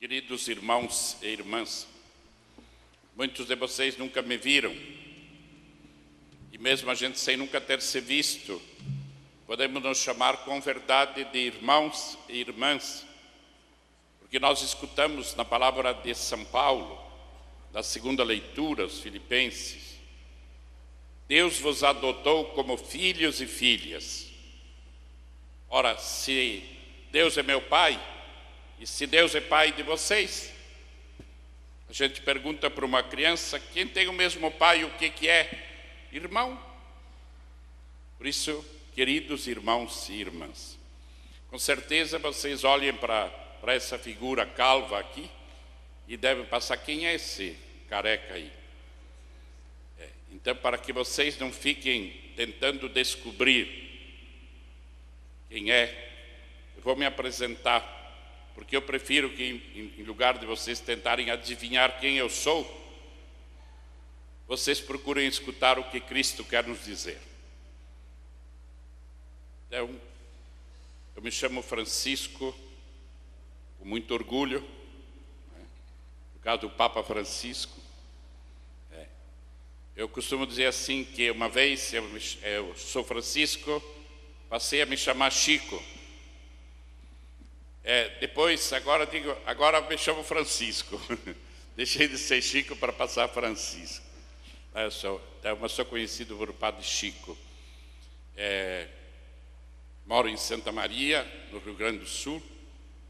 Queridos irmãos e irmãs, muitos de vocês nunca me viram, e mesmo a gente sem nunca ter se visto, podemos nos chamar com verdade de irmãos e irmãs, porque nós escutamos na palavra de São Paulo, na segunda leitura, os Filipenses: Deus vos adotou como filhos e filhas. Ora, se Deus é meu Pai, e se Deus é Pai de vocês, a gente pergunta para uma criança: quem tem o mesmo pai, o que é? Irmão. Por isso, queridos irmãos e irmãs, com certeza vocês olhem para essa figura calva aqui e devem passar: quem é esse careca aí? Então, para que vocês não fiquem tentando descobrir quem é, eu vou me apresentar, porque eu prefiro que, em lugar de vocês tentarem adivinhar quem eu sou, vocês procurem escutar o que Cristo quer nos dizer. Então, eu me chamo Francisco, com muito orgulho, por causa do Papa Francisco. Eu costumo dizer assim, que uma vez eu sou Francisco, passei a me chamar Chico. Depois, agora me chamo Francisco. Deixei de ser Chico para passar a Francisco. Eu sou conhecido por Padre Chico. Moro em Santa Maria, no Rio Grande do Sul.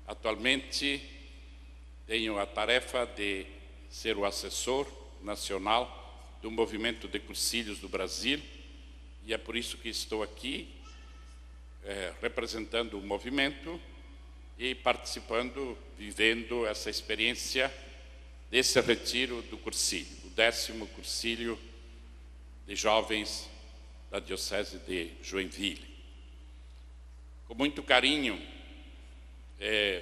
Atualmente tenho a tarefa de ser o assessor nacional do movimento de Cursilhos do Brasil, e é por isso que estou aqui representando o movimento e participando, vivendo essa experiência desse retiro do Cursilho, o 10º Cursilho de Jovens da Diocese de Joinville. Com muito carinho,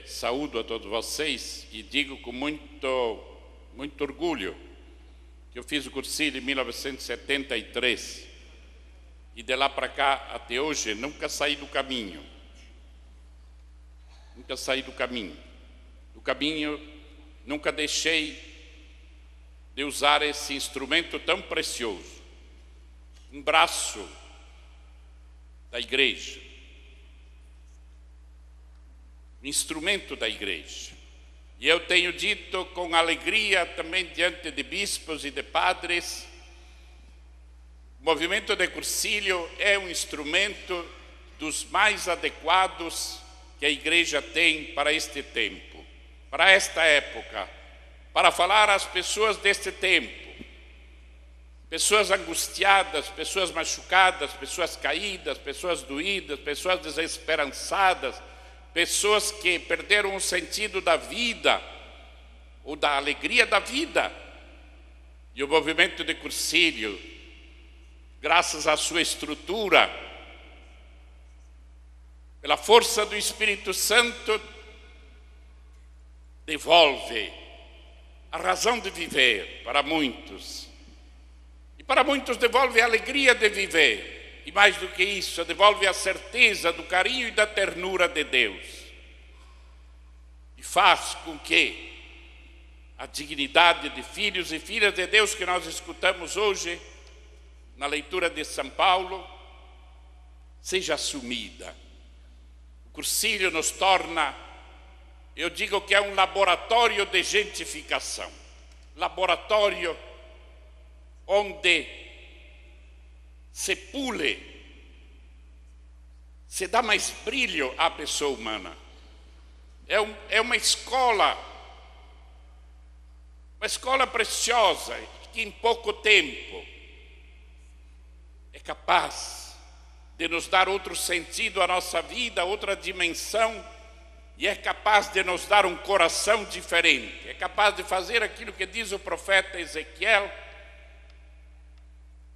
saúdo a todos vocês e digo com muito orgulho que eu fiz o Cursilho em 1973 e de lá para cá até hoje nunca saí do caminho. Nunca saí do caminho. Do caminho, nunca deixei de usar esse instrumento tão precioso, um braço da igreja, um instrumento da igreja. E eu tenho dito com alegria também diante de bispos e de padres: o movimento de Cursilho é um instrumento dos mais adequados que a igreja tem para este tempo, para esta época, para falar às pessoas deste tempo, pessoas angustiadas, pessoas machucadas, pessoas caídas, pessoas doídas, pessoas desesperançadas, pessoas que perderam o sentido da vida ou da alegria da vida. E o movimento de Cursilho, graças à sua estrutura, pela força do Espírito Santo, devolve a razão de viver para muitos. E para muitos devolve a alegria de viver. E mais do que isso, devolve a certeza do carinho e da ternura de Deus. E faz com que a dignidade de filhos e filhas de Deus que nós escutamos hoje na leitura de São Paulo seja assumida. O Cursilho nos torna, eu digo que é um laboratório de gentificação. Laboratório onde se pule, se dá mais brilho à pessoa humana. É uma escola preciosa, que em pouco tempo é capaz de nos dar outro sentido à nossa vida, outra dimensão, e é capaz de nos dar um coração diferente, é capaz de fazer aquilo que diz o profeta Ezequiel,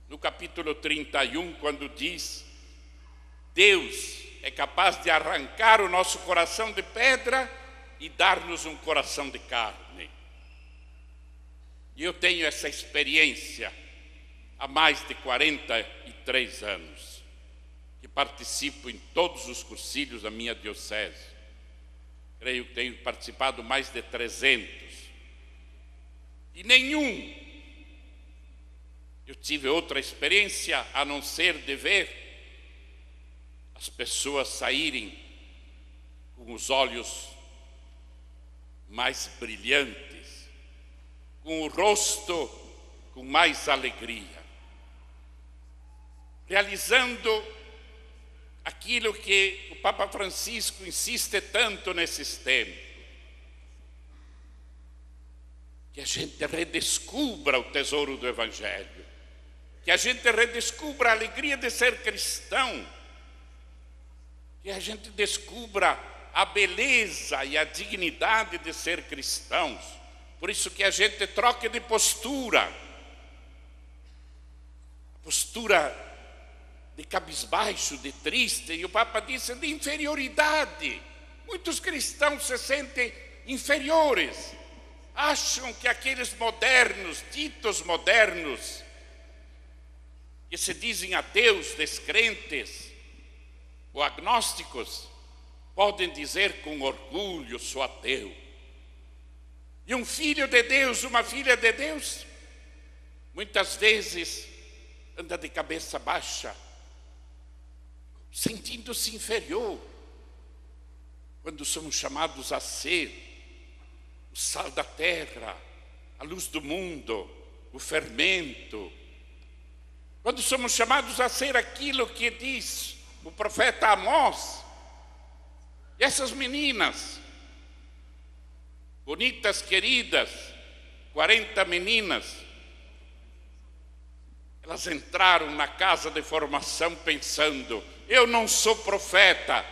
no capítulo 31, quando diz: Deus é capaz de arrancar o nosso coração de pedra e dar-nos um coração de carne. E eu tenho essa experiência há mais de 43 anos, que participo em todos os cursilhos da minha diocese. creio que tenho participado mais de 300, e nenhum eu tive outra experiência a não ser de ver as pessoas saírem com os olhos mais brilhantes, com o rosto com mais alegria, realizando aquilo que o Papa Francisco insiste tanto nesses tempos, que a gente redescubra o tesouro do Evangelho, que a gente redescubra a alegria de ser cristão, que a gente descubra a beleza e a dignidade de ser cristãos. Por isso que a gente troque de postura, postura de cabisbaixo, de triste, e o Papa disse de inferioridade. Muitos cristãos se sentem inferiores, acham que aqueles modernos, ditos modernos, que se dizem ateus, descrentes ou agnósticos, podem dizer com orgulho: sou ateu. E um filho de Deus, uma filha de Deus, muitas vezes anda de cabeça baixa, sentindo-se inferior, quando somos chamados a ser o sal da terra, a luz do mundo, o fermento. Quando somos chamados a ser aquilo que diz o profeta Amós. E essas meninas, bonitas, queridas, 40 meninas, elas entraram na casa de formação pensando: eu não sou profeta,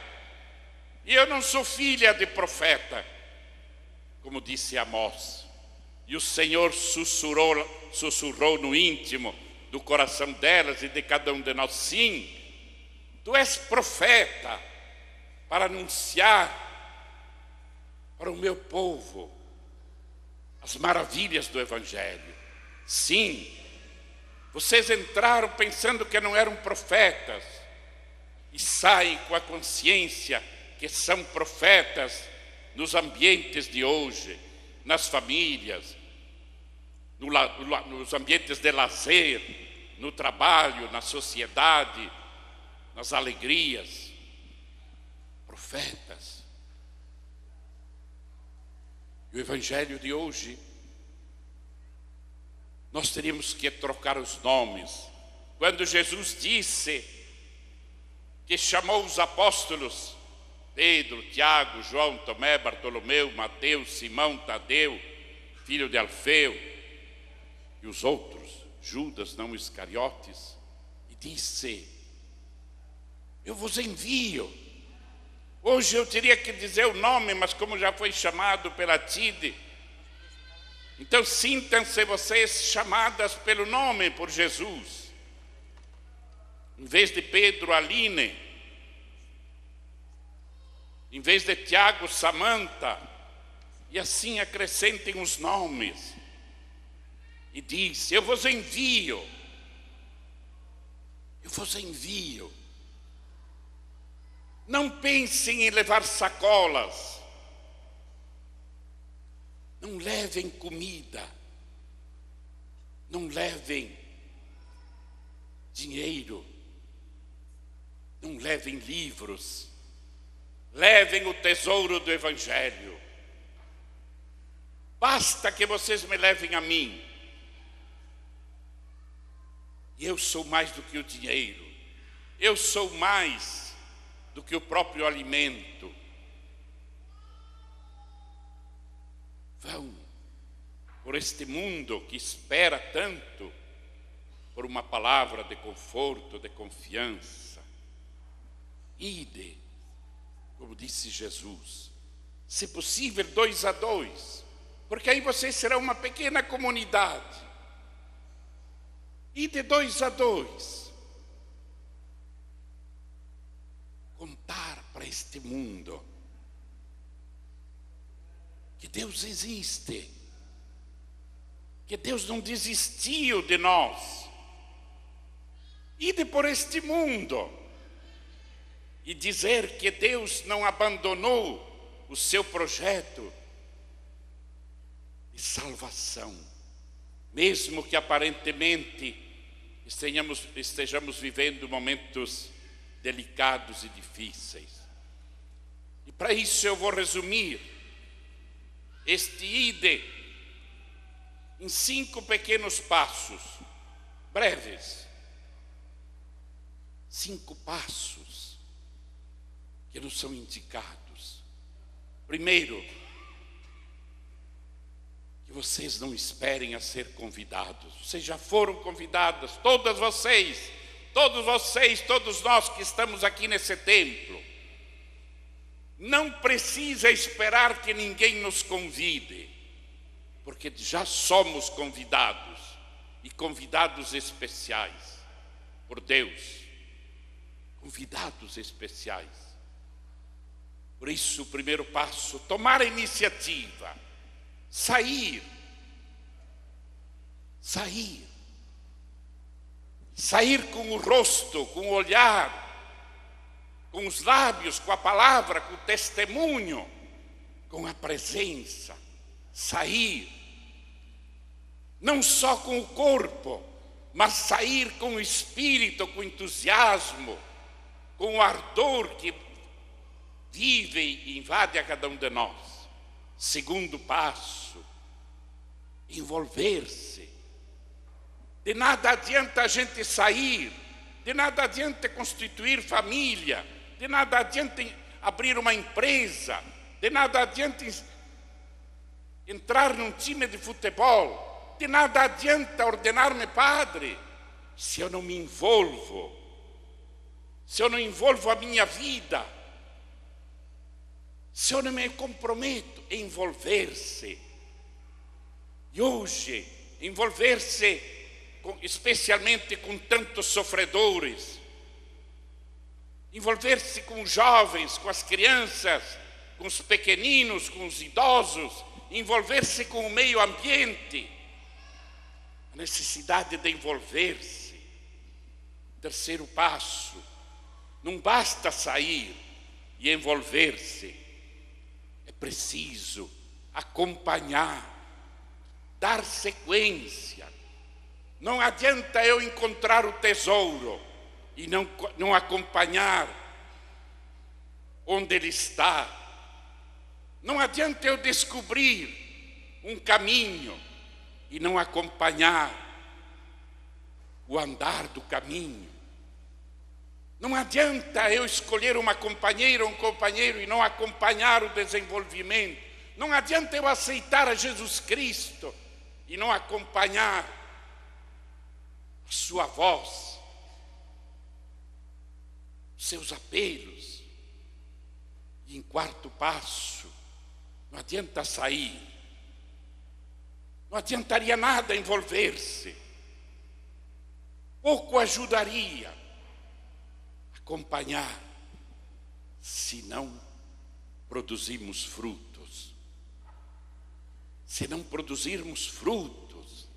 e eu não sou filha de profeta, como disse Amós. E o Senhor sussurrou no íntimo do coração delas e de cada um de nós: sim, tu és profeta para anunciar para o meu povo as maravilhas do Evangelho. Sim, vocês entraram pensando que não eram profetas e saem com a consciência que são profetas nos ambientes de hoje, nas famílias, nos ambientes de lazer, no trabalho, na sociedade, nas alegrias. Profetas. E o Evangelho de hoje, nós teríamos que trocar os nomes. Quando Jesus disse que chamou os apóstolos, Pedro, Tiago, João, Tomé, Bartolomeu, Mateus, Simão, Tadeu, filho de Alfeu, e os outros, Judas, não Iscariotes, e disse: eu vos envio. Hoje eu teria que dizer o nome, mas como já foi chamado pela TIDE, então sintam-se vocês chamadas pelo nome, por Jesus. Em vez de Pedro, Aline. Em vez de Tiago, Samanta. E assim acrescentem os nomes. E diz: eu vos envio. Eu vos envio. Não pensem em levar sacolas. Não levem comida. Não levem dinheiro. Não levem livros. Levem o tesouro do Evangelho. Basta que vocês me levem a mim. E eu sou mais do que o dinheiro. Eu sou mais do que o próprio alimento. Vão por este mundo que espera tanto por uma palavra de conforto, de confiança. Ide, como disse Jesus, se possível 2 a 2, porque aí vocês serão uma pequena comunidade. Ide 2 a 2. Contar para este mundo que Deus existe, que Deus não desistiu de nós. Ide por este mundo e dizer que Deus não abandonou o seu projeto de salvação, mesmo que aparentemente estejamos vivendo momentos delicados e difíceis. E para isso eu vou resumir este ide em 5 pequenos passos, breves. 5 passos que nos são indicados. Primeiro, que vocês não esperem a ser convidados. Vocês já foram convidados, todos vocês, todos nós que estamos aqui nesse templo. Não precisa esperar que ninguém nos convide, porque já somos convidados, e convidados especiais por Deus. Convidados especiais. Por isso, o primeiro passo, tomar a iniciativa, sair com o rosto, com o olhar, com os lábios, com a palavra, com o testemunho, com a presença. Sair, não só com o corpo, mas sair com o espírito, com o entusiasmo, com o ardor que vive e invade a cada um de nós. Segundo passo, envolver-se. De nada adianta a gente sair, de nada adianta constituir família, de nada adianta abrir uma empresa, de nada adianta entrar num time de futebol, de nada adianta ordenar-me padre, se eu não me envolvo, se eu não envolvo a minha vida, se eu não me comprometo em envolver-se. E hoje, envolver-se especialmente com tantos sofredores, envolver-se com os jovens, com as crianças, com os pequeninos, com os idosos, envolver-se com o meio ambiente, a necessidade de envolver-se. Terceiro passo, não basta sair e envolver-se, é preciso acompanhar, dar sequência. Não adianta eu encontrar o tesouro e não acompanhar onde ele está. Não adianta eu descobrir um caminho e não acompanhar o andar do caminho. Não adianta eu escolher uma companheira ou um companheiro e não acompanhar o desenvolvimento. Não adianta eu aceitar a Jesus Cristo e não acompanhar a sua voz, seus apelos. E em quarto passo, não adianta sair, não adiantaria nada envolver-se, pouco ajudaria acompanhar, se não produzirmos frutos. Se não produzirmos frutos,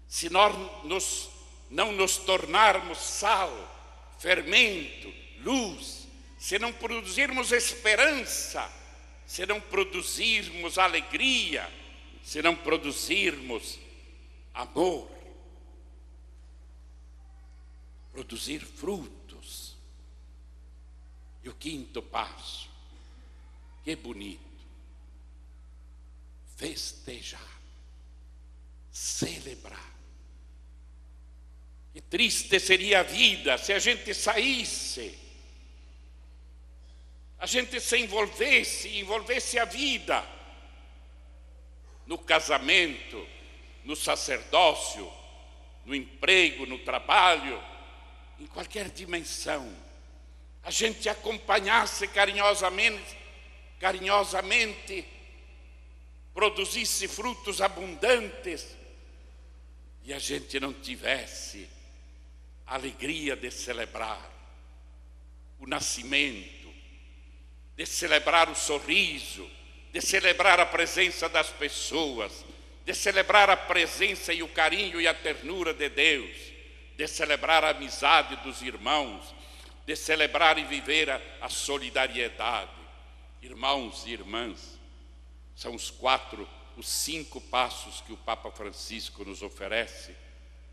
se nós não nos tornarmos sal, fermento, luz, se não produzirmos esperança, se não produzirmos alegria, se não produzirmos amor, produzir frutos. E o quinto passo, que bonito, festejar, celebrar. Que triste seria a vida se a gente saísse, a gente se envolvesse a vida no casamento, no sacerdócio, no emprego, no trabalho, em qualquer dimensão. A gente acompanhasse carinhosamente, produzisse frutos abundantes e a gente não tivesse a alegria de celebrar o nascimento, de celebrar o sorriso, de celebrar a presença das pessoas, de celebrar a presença e o carinho e a ternura de Deus, de celebrar a amizade dos irmãos, de celebrar e viver a solidariedade. irmãos e irmãs, são os 5 passos que o Papa Francisco nos oferece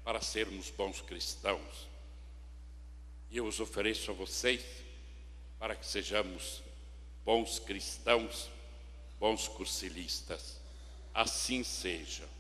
para sermos bons cristãos. E eu os ofereço a vocês para que sejamos bons cristãos, bons cursilistas. Assim seja.